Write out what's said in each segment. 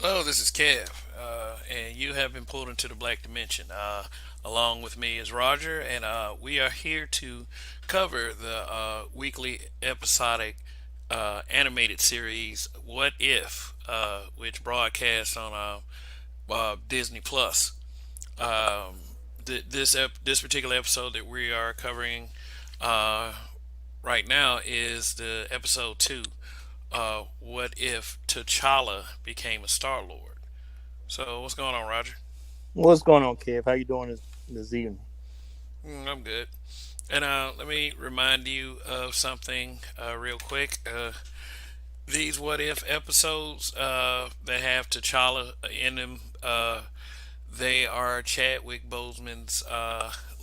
Hello, this is Kev, and you have been pulled into the Black Dimension. Along with me is Roger, and we are here to cover the weekly episodic animated series "What If," which broadcasts on Disney Plus. Um, this particular episode that we are covering uh, right now is the episode two. What if T'Challa became a Star Lord? So what's going on, Roger? What's going on, Kev? How you doing this evening? I'm good. And let me remind you of something real quick. These what if episodes that have T'Challa in them, they are Chadwick Boseman's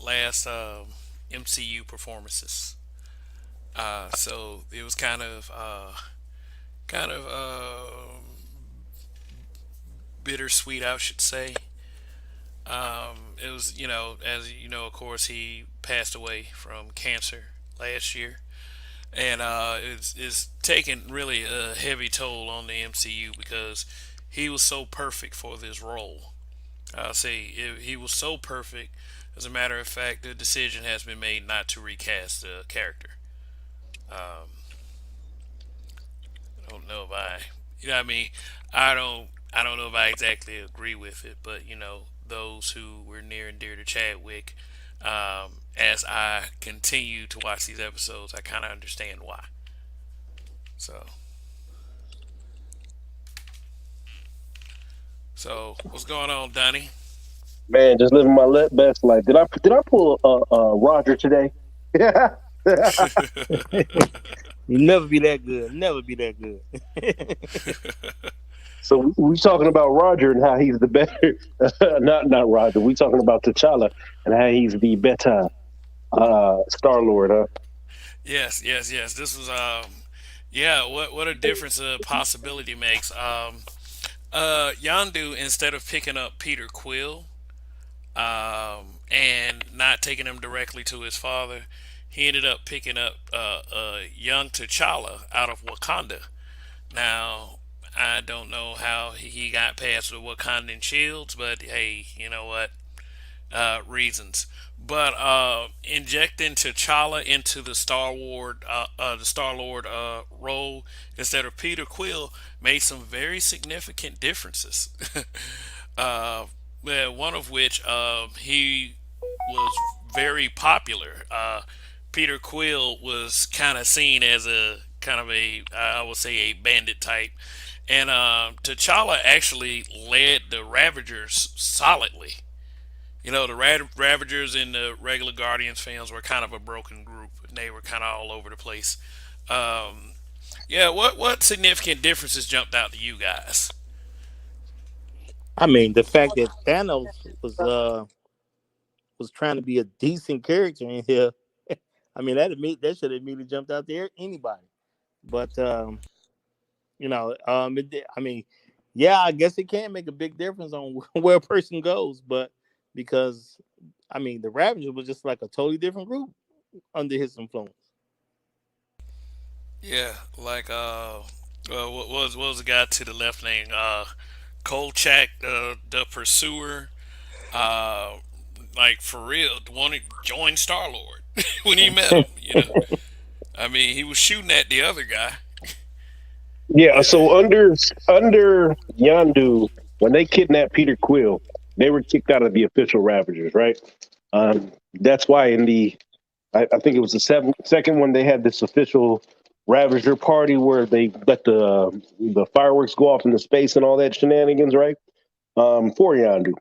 last MCU performances. So it was kind of bittersweet, I should say. It was, as you know, of course, he passed away from cancer last year, and it's taken really a heavy toll on the MCU because he was so perfect for this role. I'll say he was so perfect. As a matter of fact, the decision has been made not to recast the character. Um, I don't know if I, you know, what I mean, I don't know if I exactly agree with it, but those who were near and dear to Chadwick, as I continue to watch these episodes, I kind of understand why. So, so what's going on, Donnie? Man, just living my best life. Did I pull Roger today? Yeah. You never be that good. Never be that good. So we talking about Roger and how he's the better. Not Roger. We talking about T'Challa and how he's the better Star Lord. Huh? Yes, yes, yes. This was yeah. What a difference a possibility makes. Yandu, instead of picking up Peter Quill, and not taking him directly to his father, he ended up picking up young T'Challa out of Wakanda. Now, I don't know how he got past the Wakandan shields, but hey, you know what? Reasons. But injecting T'Challa into the Star Lord role instead of Peter Quill made some very significant differences. uh, well, one of which he was very popular. Peter Quill was kind of seen as a kind of a I would say a bandit type, and T'Challa actually led the Ravagers solidly. The Ravagers and the regular Guardians fans were kind of a broken group, and they were kind of all over the place. Um, yeah, what significant differences jumped out to you guys? I mean, the fact that Thanos was trying to be a decent character in here. I mean, that should have immediately jumped out there anybody. But I mean, yeah, I guess it can make a big difference on where a person goes, but because I mean, the Ravagers was just like a totally different group under his influence. Yeah, like what was the guy to the left name? Kolchak, the Pursuer. Uh, like for real, wanted to join Star Lord when he met him. I mean, he was shooting at the other guy. Yeah. Yeah, So under Yandu, when they kidnapped Peter Quill, they were kicked out of the official Ravagers, right? That's why in I think it was the second one they had this official Ravager party where they let the fireworks go off into space and all that shenanigans, right? For Yandu.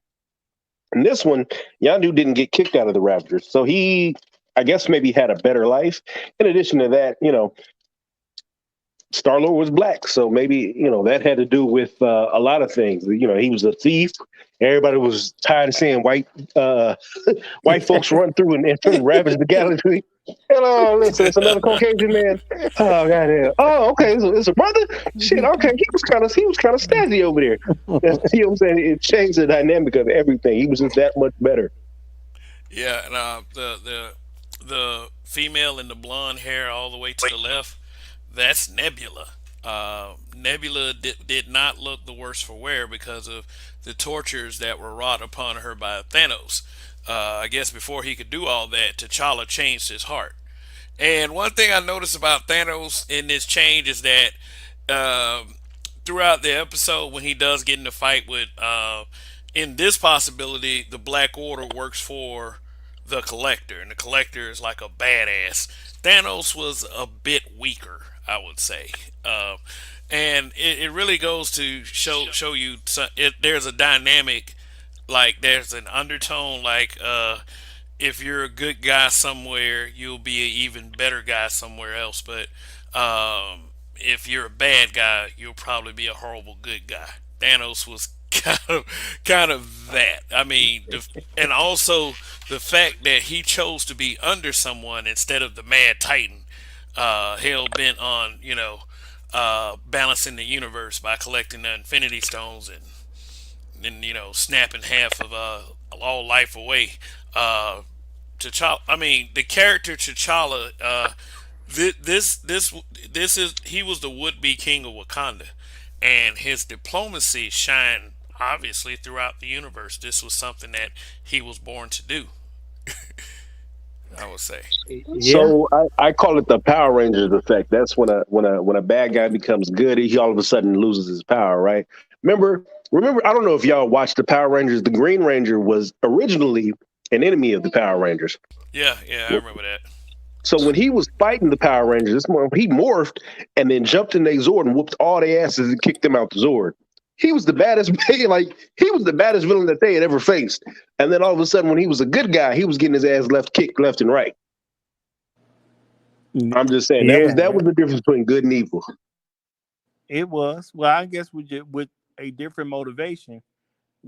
And this one, Yandu didn't get kicked out of the Ravagers, so he, I guess, maybe had a better life. In addition to that, Star Lord was black, so maybe that had to do with a lot of things. He was a thief. Everybody was tired of seeing white folks run through and ravage the galaxy. Hello, listen, it's another Caucasian man. Oh goddamn. Oh, okay, it's a brother. Shit. Okay, he was kind of snazzy over there. You know what I'm saying? It changed the dynamic of everything. He was just that much better. yeah, and the female in the blonde hair all the way to the left, that's Nebula. Nebula did not look the worse for wear because of the tortures that were wrought upon her by Thanos. I guess before he could do all that, T'Challa changed his heart. And one thing I noticed about Thanos in this change is that throughout the episode, when he does get in the fight with, in this possibility, the Black Order works for the Collector, and the Collector is like a badass. Thanos was a bit weaker, I would say. And it really goes to show you there's a dynamic, like there's an undertone, like if you're a good guy somewhere, you'll be an even better guy somewhere else. But if you're a bad guy, you'll probably be a horrible good guy. Thanos was kind of that. I mean, and also the fact that he chose to be under someone instead of the Mad Titan, hell bent on balancing the universe by collecting the Infinity Stones and then snapping half of all life away. Uh, T'Challa. I mean, the character T'Challa. This is he was the would be king of Wakanda, and his diplomacy shined obviously throughout the universe. This was something that he was born to do. I would say. Yeah. So I call it the Power Rangers effect. That's when a bad guy becomes good, he all of a sudden loses his power, right? Remember, I don't know if y'all watched the Power Rangers. The Green Ranger was originally an enemy of the Power Rangers. Yeah, yeah, I remember that. So when he was fighting the Power Rangers, he morphed and then jumped in their Zord and whooped all their asses and kicked them out the Zord. He was the baddest, like he was the baddest villain that they had ever faced. And then all of a sudden, when he was a good guy, he was getting his ass kicked left and right. I'm just saying that Yeah, was the difference between good and evil. it was. Well, I guess with a different motivation.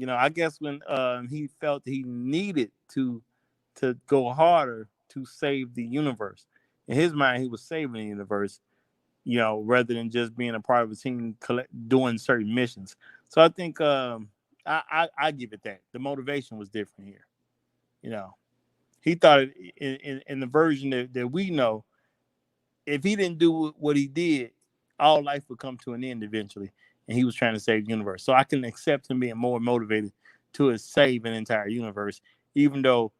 I guess when he felt he needed to go harder to save the universe. In his mind, he was saving the universe, rather than just being a part of a team doing certain missions. So I think I give it that. The motivation was different here. You know, he thought in the version that we know, if he didn't do what he did, all life would come to an end eventually. And he was trying to save the universe. So I can accept him being more motivated to save an entire universe, even though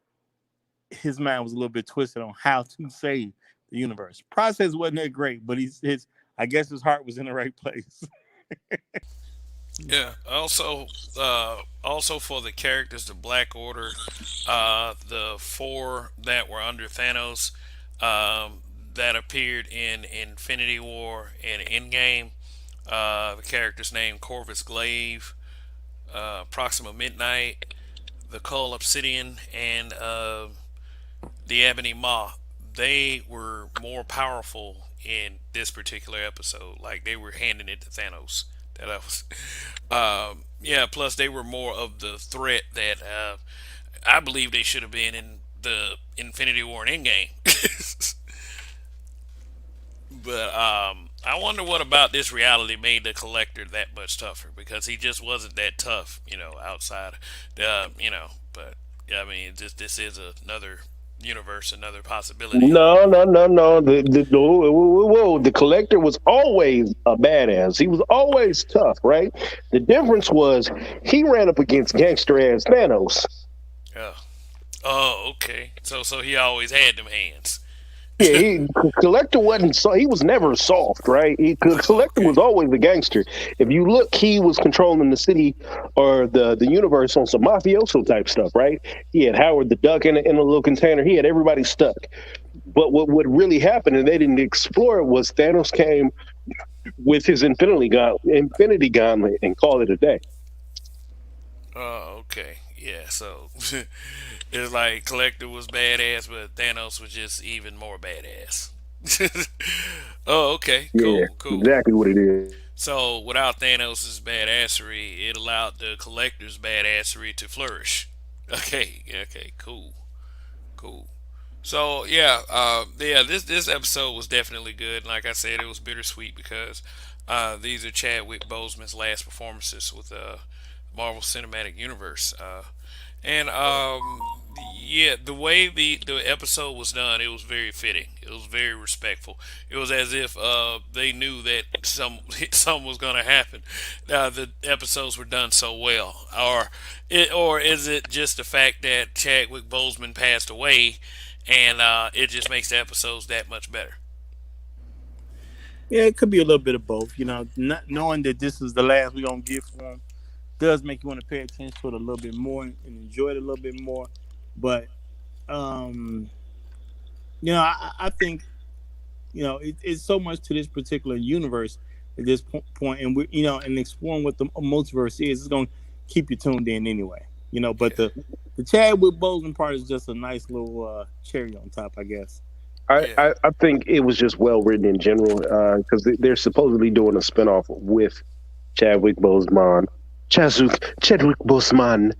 his mind was a little bit twisted on how to save the universe. Process wasn't that great, but I guess his heart was in the right place. Yeah. Also for the characters, the Black Order, the four that were under Thanos, that appeared in Infinity War and Endgame. The characters named Corvus Glaive, Proxima Midnight, the Cull Obsidian, and the Ebony Maw. They were more powerful in this particular episode. Like they were handing it to Thanos. That I was, yeah. Plus, they were more of the threat that I believe they should have been in the Infinity War and Endgame. But I wonder what about this reality made the Collector that much tougher because he just wasn't that tough, outside, But yeah, I mean, this is another universe, another possibility. No, no, no, no. Whoa. The Collector was always a badass. He was always tough, right? The difference was he ran up against gangster ass Thanos. Yeah. Oh, okay. So he always had them hands. Yeah, Collector wasn't so he was never soft, right? Collector Okay. was always a gangster. If you look, he was controlling the city or the universe on some mafioso type stuff, right? He had Howard the Duck in a little container. He had everybody stuck. But what really happened, and they didn't explore it, was Thanos came with his Infinity Gauntlet, and called it a day. Oh, okay. Yeah. So it's like Collector was badass, but Thanos was just even more badass. Oh, okay. Yeah, Cool. Cool. exactly what it is. So without Thanos' badassery, it allowed the Collector's badassery to flourish. Okay. Okay. Cool. Cool. So yeah, yeah. This episode was definitely good. Like I said, it was bittersweet because these are Chadwick Boseman's last performances with Marvel Cinematic Universe. And Yeah, the way the episode was done, it was very fitting. It was very respectful. It was as if they knew that something was going to happen. The episodes were done so well, or is it just the fact that Chadwick Boseman passed away, and it just makes the episodes that much better? Yeah, it could be a little bit of both. Not knowing that this is the last we're gonna get for him does make you want to pay attention to it a little bit more and enjoy it a little bit more. But um, I think it's so much to this particular universe at this point, and and exploring what the multiverse is. It's gonna keep you tuned in anyway. But Yeah, the Chadwick Boseman part is just a nice little cherry on top, I guess. yeah. I think it was just well written in general because they're supposedly doing a spinoff with Chadwick Boseman, Chadwick Boseman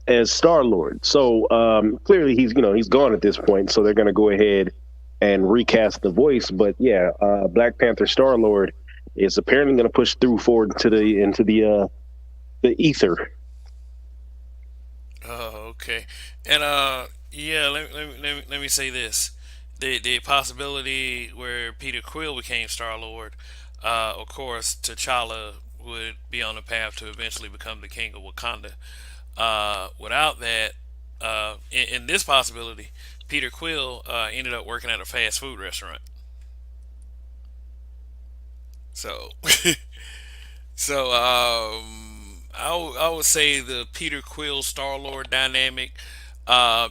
as Star Lord. So clearly he's gone at this point. So they're going to go ahead and recast the voice. But yeah, Black Panther Star Lord is apparently going to push through forward into the ether. Oh, okay. And yeah. Let me say this: the possibility where Peter Quill became Star Lord, of course, T'Challa would be on the path to eventually become the king of Wakanda. Without that, in this possibility, Peter Quill ended up working at a fast food restaurant. So, I would say the Peter Quill Star Lord dynamic,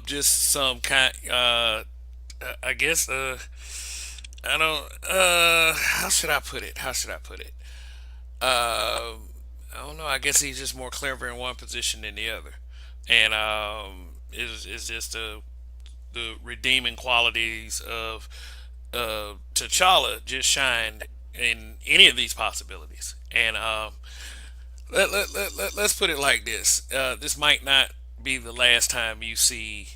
just some kind, I guess, I don't, how should I put it? How should I put it? Uh, I don't know. I guess he's just more clever in one position than the other, and is just the redeeming qualities of T'Challa just shine in any of these possibilities. And let's put it like this: this might not be the last time you see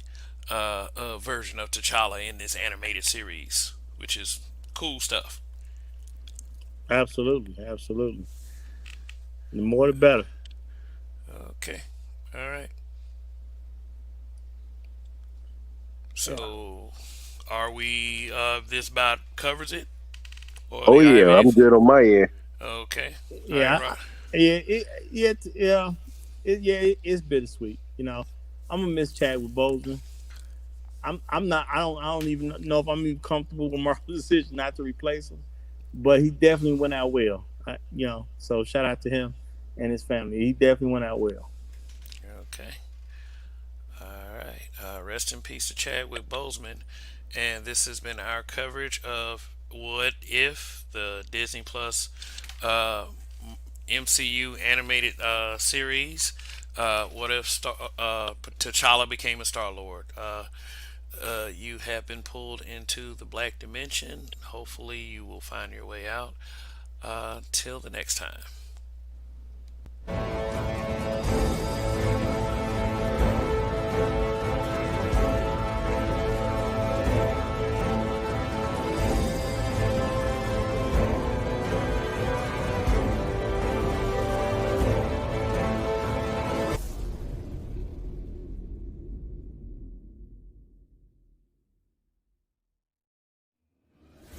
a version of T'Challa in this animated series, which is cool stuff. Absolutely, absolutely. The more, the better. Okay, all right. Yeah, So, are we? This about covers it, or do Oh y'all have yeah, any? I'm good on my end. Okay, all right, yeah, right. yeah, it's bittersweet. I'm gonna miss Chadwick Boseman. I'm not. I don't even know if I'm even comfortable with Marvel's decision not to replace him. But he definitely went out well. So shout out to him and his family. He definitely went out well. Okay, all right. Rest in peace to Chadwick Boseman, and this has been our coverage of What If, the Disney Plus uh, MCU animated series. What if T'Challa became a Star Lord? You have been pulled into the black dimension. Hopefully, you will find your way out. Till the next time.